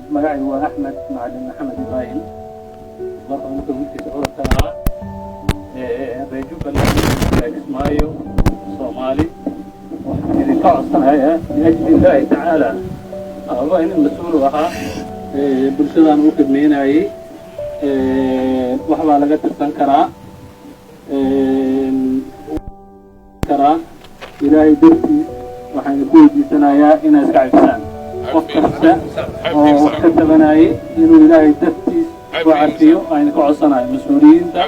magacaygu waa Axmed Macalin Maxamed Ibrahim marka uu wiilkiisa codadka reejo balan ismaayo Soomaali waxaan idin ka codsanayaa in ajli tacaala Allah in mas'uul ahaa bulshadan uu khidmeynayay wax baa laga tirsan karaa ilaahay dartii waxaan ku weydiisanayaa inaad iska cafisaan qof kasta oo ka tabanayay inuu ilaahay dartiis ku cafiyo ayna ka codsanayo mas'uuliyiinta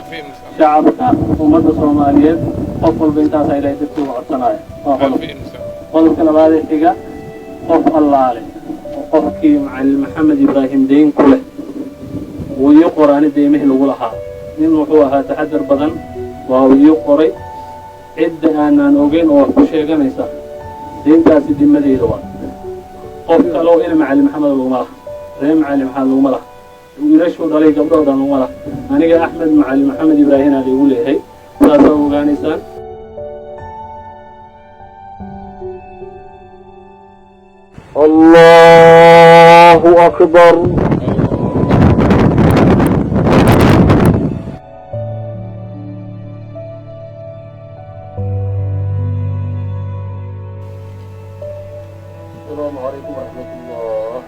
shacabka ummadda Soomaaliyeed qof walba intaas ay ilaahay dartiis uga codsanayo qodobka labaad ee xiga qof allaale qofkii Macalin Maxamed Ibrahim deyn ku leh wuu qoraani deemaha lagu lahaa nin wuxuu ahaa taxadar badan waa uu qoray عدة أنا نوجين أو كشيء جميسة دين تاسي دين مدينة وان قف لو إلى معلم محمد وملا غير معلم محمد وملا وليش هو ضليل قبضة ودان وملا أنا جا أحمد معلم محمد إبراهيم هذا يقول هي ثلاثة أفغانستان الله أكبر السلام عليكم ورحمة الله.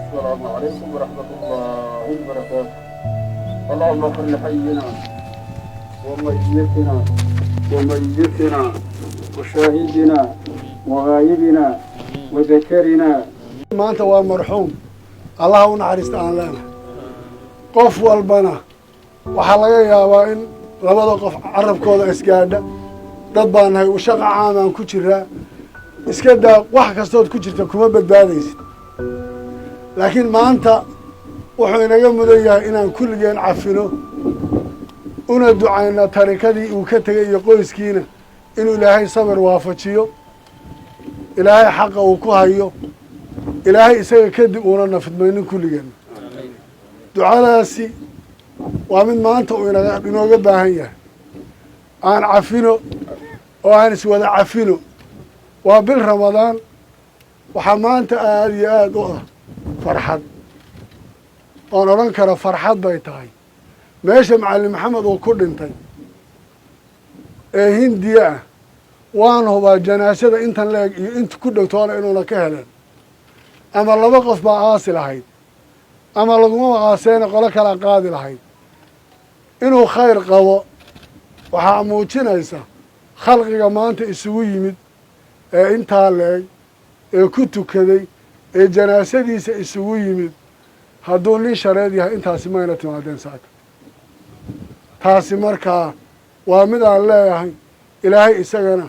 السلام عليكم ورحمة الله وبركاته. اللهم اغفر لحينا وميتنا وشاهدنا وغائبنا وذكرنا. ما أنت ومرحوم الله ونعرست عن لنا قف والبنا وحلقة يا وين لبض قف عرب كودا إسكادة ضبانها وشقع عاما كتيرها iskada wax kastood ku jirta kuma badbaadaysid laakiin maanta wuxuu inaga mudan yahay inaan kulligeen cafino una ducayno tarikadii uu ka tagay iyo qoyskiina inuu ilaahay sabir waafajiyo ilaahay xaqa uu ku hayo ilaahay isaga kadib uuna nafidmaynin kulligeen ducadaasi waa mid maanta uu inooga baahan yahay aan cafino oo aan iswada cafino waa bil Ramadaan waxaa maanta aad iyo aad u ah farxad oon odhan karo farxad bay tahay meesha Macalin Maxamed uu ku dhintay ee Hindiya ah waan hubaa janaasada intan leeg iyo inta ku dhowtoona inuuna ka heleen ama laba qof baa aasi lahayd ama laguma aaseena qolo kala qaadi lahayd inuu khayr qabo waxaa muujinaysa khalqiga maanta isugu yimid ee intaa leeg ee ku tukaday ee janaasadiisa isugu yimid hadduu nin shareed yahay intaasi mayna timaadeen saaka taasi markaa waa mid aan leeyahay ilaahay isagana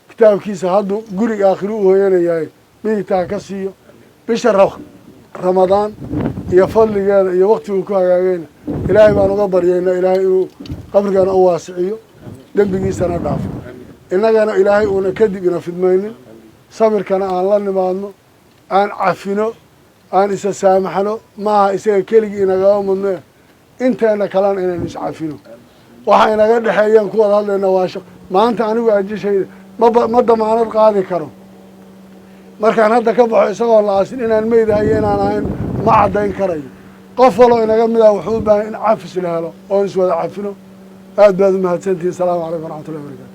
kitaabkiisa hadduu guriga aakhiru u hooyanayahay midigtaa ka siiyo bisha Ramadaan iyo fadligeeda iyo waqtiguu ku hagaagayna ilaahay baan uga baryaynaa ilaahay inuu qabrigana u waasiciyo dembigiisana dhaafo innagana ilaahay uuna kadib ina fidmaynin sabirkana aan la nimaadno aan cafino aan isa saamaxno maaha isaga keligii inagaba mudnee inteena kalena inaynu iscafino waxa inaga dhexeeyaan ku wada hadlayna waa shaq maanta anigu ajishayda ma damaanad qaadi karo markaan hadda ka baxo isagoo la aasin inaan meydahayo inaan ahayn ma caddayn karayo qof waloo inaga mid ah wuxuu u baahan in cafis la helo oon iswada cafino aad baad u mahadsantihiin. asalaamu calaykum waraxmatullahi wabarakatu.